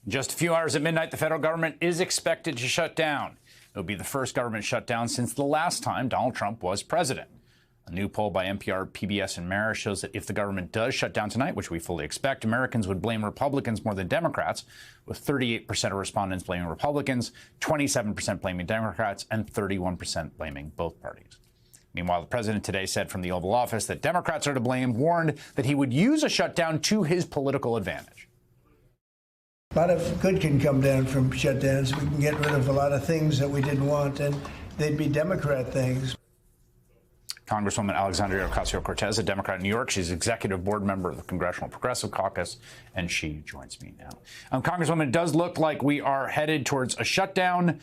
Just a few hours at midnight, the federal government is expected to shut down. It'll be the first government shutdown since the last time Donald Trump was president. A new poll by NPR, PBS, and Marist shows that if the government does shut down tonight, which we fully expect, Americans would blame Republicans more than Democrats, with 38% of respondents blaming Republicans, 27% blaming Democrats, and 31% blaming both parties. Meanwhile, the president today said from the Oval Office that Democrats are to blame, warned that he would use a shutdown to his political advantage. A lot of good can come down from shutdowns. We can get rid of a lot of things that we didn't want, and they'd be Democrat things. Congresswoman Alexandria Ocasio-Cortez, a Democrat in New York. She's executive board member of the Congressional Progressive Caucus, and she joins me now. Congresswoman, it does look like we are headed towards a shutdown.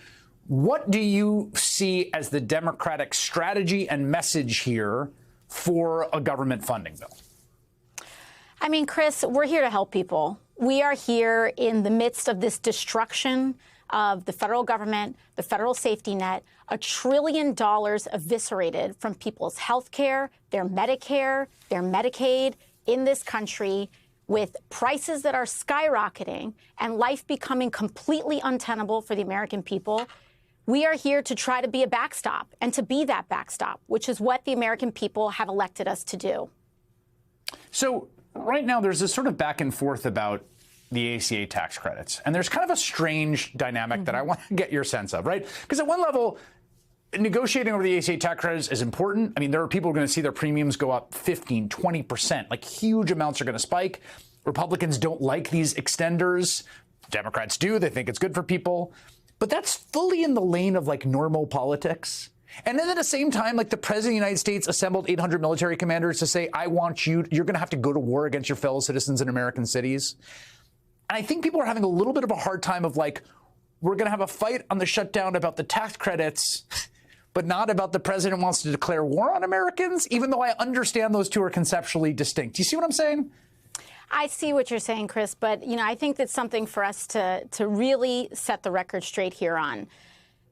What do you see as the Democratic strategy and message here for a government funding bill? I mean, Chris, we're here to help people. We are here in the midst of this destruction of the federal government, the federal safety net, $1 trillion eviscerated from people's health care, their Medicare, their Medicaid in this country, with prices that are skyrocketing and life becoming completely untenable for the American people. We are here to try to be a backstop and to be that backstop, which is what the American people have elected us to do. So right now, there's this sort of back and forth about the ACA tax credits. And there's kind of a strange dynamic that I want to get your sense of, right? Because at one level, negotiating over the ACA tax credits is important. I mean, there are people who are going to see their premiums go up 15, 20%, like huge amounts are going to spike. Republicans don't like these extenders. Democrats do. They think it's good for people. But that's fully in the lane of like normal politics. And then at the same time, like the president of the United States assembled 800 military commanders to say, I want you're going to have to go to war against your fellow citizens in American cities. And I think people are having a little bit of a hard time of like, we're going to have a fight on the shutdown about the tax credits, but not about the president wants to declare war on Americans, even though I understand those two are conceptually distinct. Do you see what I'm saying? I see what you're saying, Chris, but, you know, I think that's something for us to really set the record straight here on.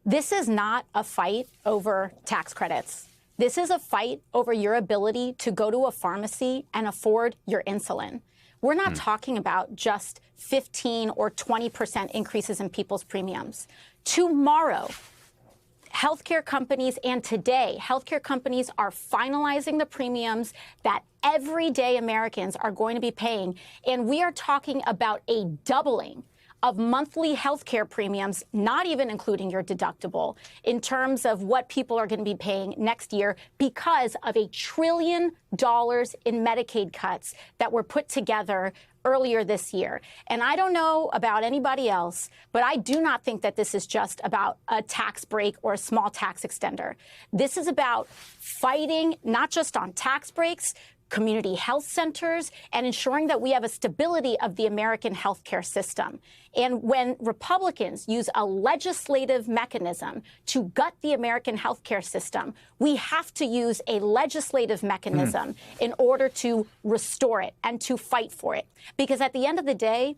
This is not a fight over tax credits. This is a fight over your ability to go to a pharmacy and afford your insulin. We're not talking about just 15 or 20% increases in people's premiums. Tomorrow, healthcare companies, and today, healthcare companies are finalizing the premiums that everyday Americans are going to be paying. And we are talking about a doubling of monthly health care premiums, not even including your deductible, in terms of what people are going to be paying next year because of $1 trillion in Medicaid cuts that were put together earlier this year. And I don't know about anybody else, but I do not think that this is just about a tax break or a small tax extender. This is about fighting not just on tax breaks, community health centers, and ensuring that we have a stability of the American healthcare system. And when Republicans use a legislative mechanism to gut the American healthcare system, we have to use a legislative mechanism in order to restore it and to fight for it. Because at the end of the day,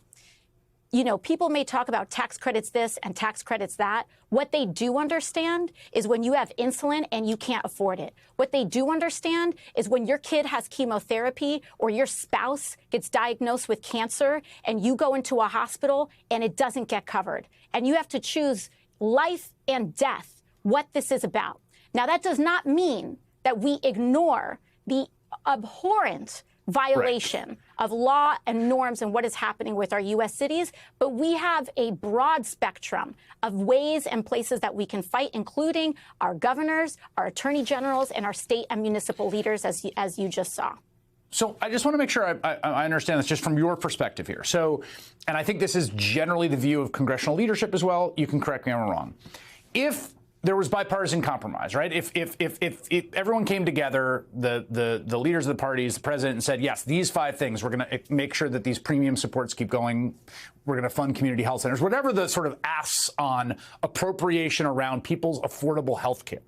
you know, people may talk about tax credits this and tax credits that. What they do understand is when you have insulin and you can't afford it. What they do understand is when your kid has chemotherapy or your spouse gets diagnosed with cancer and you go into a hospital and it doesn't get covered. And you have to choose life and death, what this is about. Now, that does not mean that we ignore the abhorrent violation of law and norms and what is happening with our U.S. cities. But we have a broad spectrum of ways and places that we can fight, including our governors, our attorney generals, and our state and municipal leaders, as you just saw. So I just want to make sure I understand this just from your perspective here. So, and I think this is generally the view of congressional leadership as well. You can correct me if I'm wrong. If there was bipartisan compromise, right? If everyone came together, the leaders of the parties, the president, and said, yes, these 5 things, we're going to make sure that these premium supports keep going. We're going to fund community health centers, whatever the sort of asks on appropriation around people's affordable health care.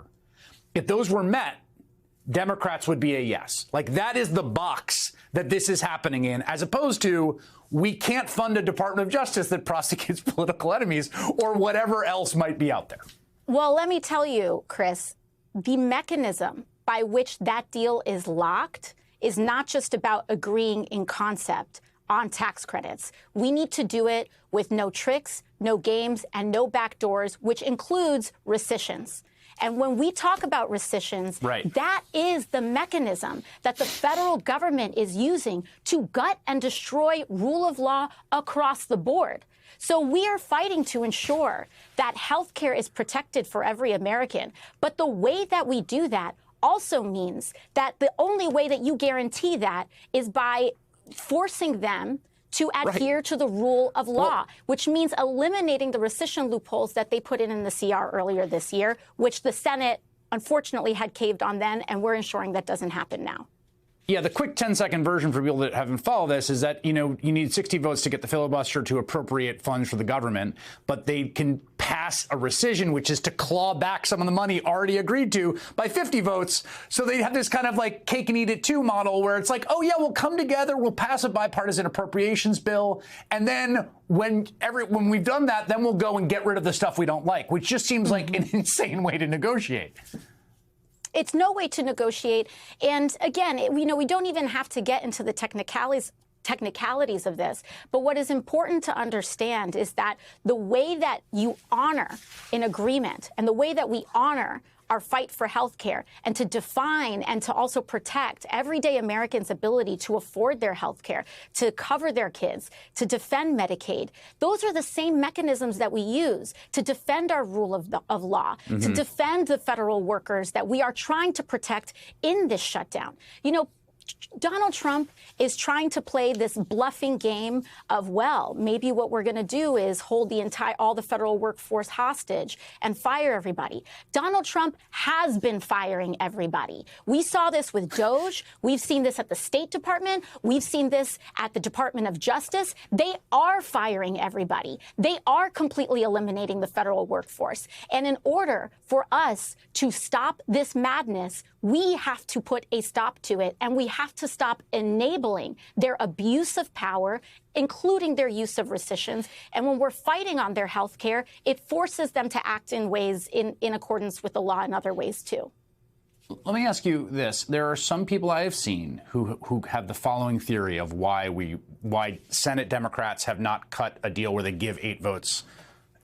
If those were met, Democrats would be a yes. Like that is the box that this is happening in, as opposed to we can't fund a Department of Justice that prosecutes political enemies or whatever else might be out there. Well, let me tell you, Chris, the mechanism by which that deal is locked is not just about agreeing in concept on tax credits. We need to do it with no tricks, no games, and no backdoors, which includes rescissions. And when we talk about rescissions, that is the mechanism that the federal government is using to gut and destroy rule of law across the board. So we are fighting to ensure that health care is protected for every American. But the way that we do that also means that the only way that you guarantee that is by forcing them to adhere to the rule of law, which means eliminating the rescission loopholes that they put in the CR earlier this year, which the Senate unfortunately had caved on then, and we're ensuring that doesn't happen now. Yeah, the quick 10-second version for people that haven't followed this is that, you need 60 votes to get the filibuster to appropriate funds for the government, but they can pass a rescission, which is to claw back some of the money already agreed to by 50 votes. So they have this kind of like cake and eat it too model where it's like, oh, yeah, we'll come together, we'll pass a bipartisan appropriations bill. And then when we've done that, then we'll go and get rid of the stuff we don't like, which just seems like an insane way to negotiate. It's no way to negotiate. And again, we don't even have to get into the technicalities of this. But what is important to understand is that the way that you honor an agreement and the way that we honor our fight for health care and to define and to also protect everyday Americans' ability to afford their health care, to cover their kids, to defend Medicaid. Those are the same mechanisms that we use to defend our rule of law, to defend the federal workers that we are trying to protect in this shutdown. Donald Trump is trying to play this bluffing game of, well, maybe what we're going to do is hold all the federal workforce hostage and fire everybody. Donald Trump has been firing everybody. We saw this with DOJ. We've seen this at the State Department. We've seen this at the Department of Justice. They are firing everybody. They are completely eliminating the federal workforce. And in order for us to stop this madness, we have to put a stop to it, and we have to stop enabling their abuse of power, including their use of rescissions. And when we're fighting on their health care, it forces them to act in ways in accordance with the law in other ways, too. Let me ask you this. There are some people I have seen who have the following theory of why Senate Democrats have not cut a deal where they give 8 votes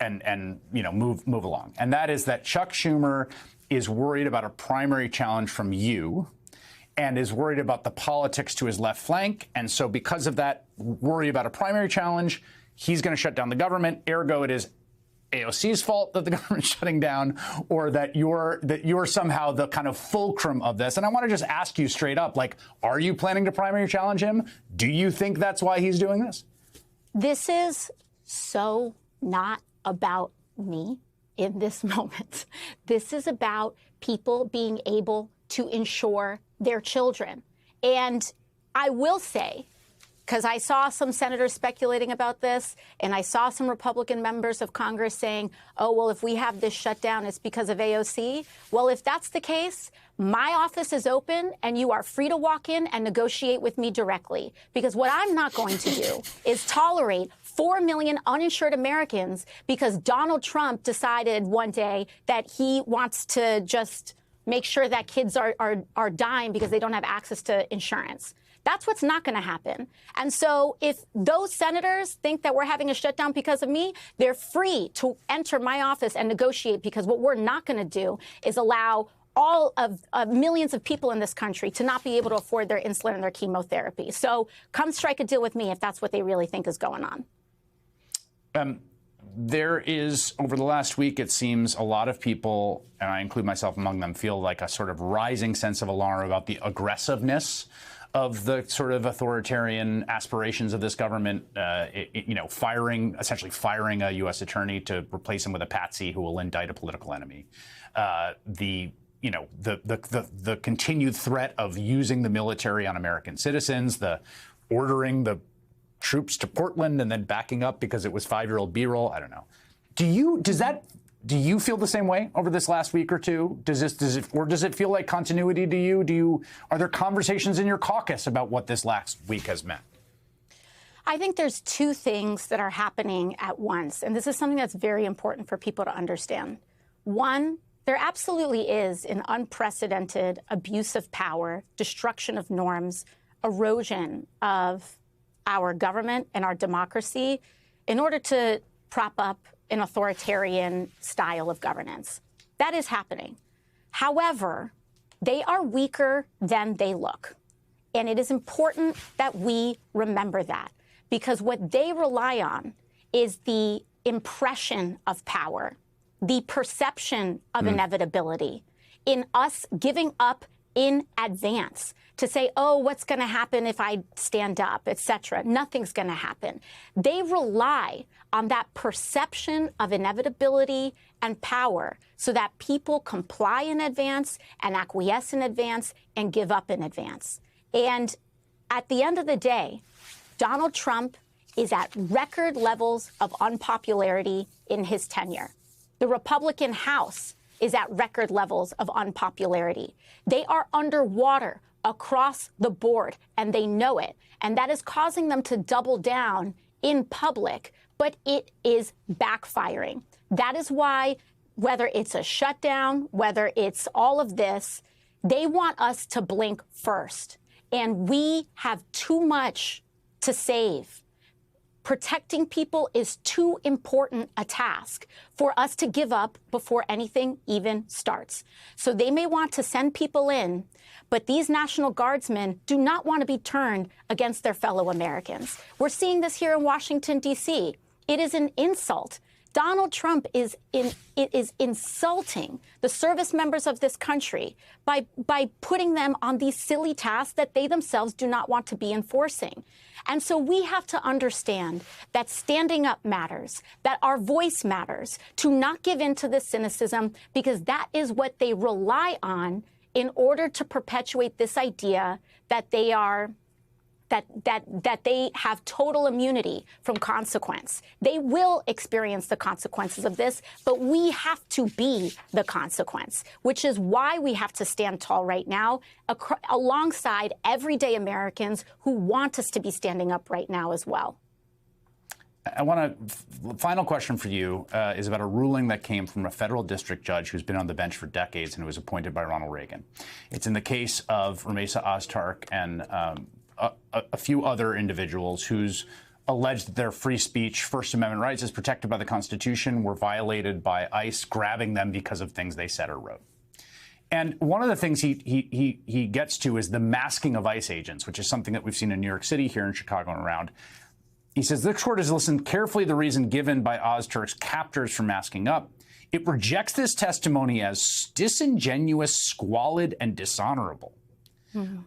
and move along. And that is that Chuck Schumer is worried about a primary challenge from you and is worried about the politics to his left flank. And so because of that worry about a primary challenge, he's going to shut down the government. Ergo, it is AOC's fault that the government's shutting down, or that you're somehow the kind of fulcrum of this. And I want to just ask you straight up, are you planning to primary challenge him? Do you think that's why he's doing this? This is so not about me in this moment. This is about people being able to insure their children. And I will say, because I saw some senators speculating about this, and I saw some Republican members of Congress saying, oh, well, if we have this shutdown, it's because of AOC. Well, if that's the case, my office is open, and you are free to walk in and negotiate with me directly. Because what I'm not going to do is tolerate 4 million uninsured Americans because Donald Trump decided one day that he wants to just make sure that kids are dying because they don't have access to insurance. That's what's not going to happen. And so if those senators think that we're having a shutdown because of me, they're free to enter my office and negotiate, because what we're not going to do is allow all of millions of people in this country to not be able to afford their insulin and their chemotherapy. So come strike a deal with me if that's what they really think is going on. There is, over the last week, it seems a lot of people, and I include myself among them, feel like a sort of rising sense of alarm about the aggressiveness of the sort of authoritarian aspirations of this government, essentially firing a U.S. attorney to replace him with a patsy who will indict a political enemy. The continued threat of using the military on American citizens, the ordering the troops to Portland and then backing up because it was 5-year-old B-roll. I don't know. Do you feel the same way over this last week or two? Does it feel like continuity to you? Are there conversations in your caucus about what this last week has meant? I think there's 2 things that are happening at once, and this is something that's very important for people to understand. One, there absolutely is an unprecedented abuse of power, destruction of norms, erosion of our government and our democracy in order to prop up an authoritarian style of governance. That is happening. However, they are weaker than they look. And it is important that we remember that, because what they rely on is the impression of power, the perception of inevitability, in us giving up in advance to say, oh, what's going to happen if I stand up, et cetera. Nothing's going to happen. They rely on that perception of inevitability and power so that people comply in advance and acquiesce in advance and give up in advance. And at the end of the day, Donald Trump is at record levels of unpopularity in his tenure. The Republican House is at record levels of unpopularity. They are underwater across the board, and they know it. And that is causing them to double down in public, but it is backfiring. That is why, whether it's a shutdown, whether it's all of this, they want us to blink first. And we have too much to save. Protecting people is too important a task for us to give up before anything even starts. So they may want to send people in, but these National Guardsmen do not want to be turned against their fellow Americans. We're seeing this here in Washington, D.C. It is an insult. Donald Trump is insulting the service members of this country by putting them on these silly tasks that they themselves do not want to be enforcing. And so we have to understand that standing up matters, that our voice matters, to not give in to this cynicism, because that is what they rely on in order to perpetuate this idea that they are that they have total immunity from consequence. They will experience the consequences of this, but we have to be the consequence, which is why we have to stand tall right now alongside everyday Americans who want us to be standing up right now as well. Final question for you is about a ruling that came from a federal district judge who's been on the bench for decades and who was appointed by Ronald Reagan. It's in the case of Rumeysa Ozturk and a few other individuals whose alleged that their free speech, First Amendment rights as protected by the Constitution, were violated by ICE grabbing them because of things they said or wrote. And one of the things he gets to is the masking of ICE agents, which is something that we've seen in New York City, here in Chicago, and around. He says, this court has listened carefully to the reason given by Ozturk's captors for masking up. It rejects this testimony as disingenuous, squalid, and dishonorable.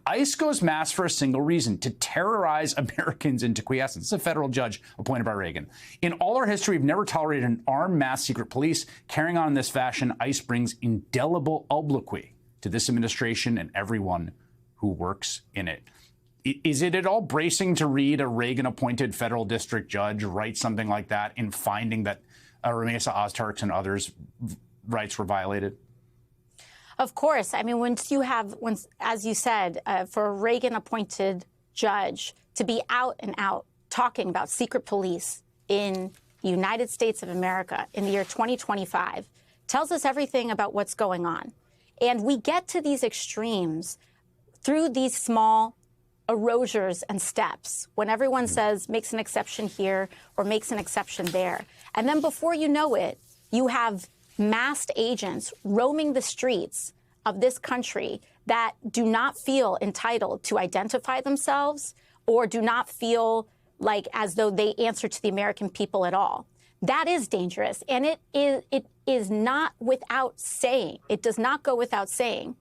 ICE goes mass for a single reason: to terrorize Americans into quiescence. This is a federal judge appointed by Reagan. In all our history, we've never tolerated an armed mass secret police. Carrying on in this fashion, ICE brings indelible obloquy to this administration and everyone who works in it. Is it at all bracing to read a Reagan-appointed federal district judge write something like that in finding that Rumeysa Ozturk's and others' rights were violated? Of course. I mean, as you said, for a Reagan-appointed judge to be out and out talking about secret police in the United States of America in the year 2025 tells us everything about what's going on. And we get to these extremes through these small erasures and steps when everyone says makes an exception here or makes an exception there. And then before you know it, you have masked agents roaming the streets of this country that do not feel entitled to identify themselves or do not feel like as though they answer to the American people at all. That is dangerous. And it is not without saying, it does not go without saying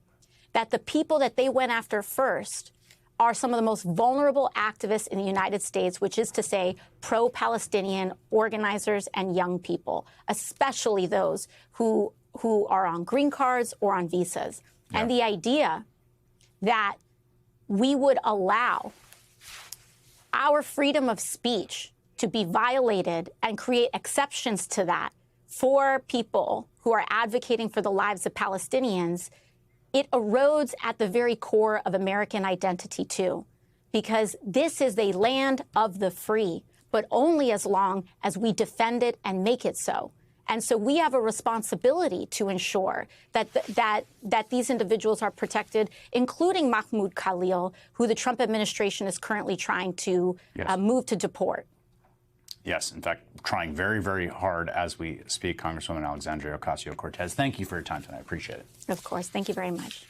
that the people that they went after first are some of the most vulnerable activists in the United States, which is to say pro-Palestinian organizers and young people, especially those who are on green cards or on visas. Yeah. And the idea that we would allow our freedom of speech to be violated and create exceptions to that for people who are advocating for the lives of Palestinians, it erodes at the very core of American identity, too, because this is a land of the free, but only as long as we defend it and make it so. And so we have a responsibility to ensure that these individuals are protected, including Mahmoud Khalil, who the Trump administration is currently trying to move to deport. Yes, in fact, trying very, very hard as we speak. Congresswoman Alexandria Ocasio-Cortez, thank you for your time tonight. I appreciate it. Of course. Thank you very much.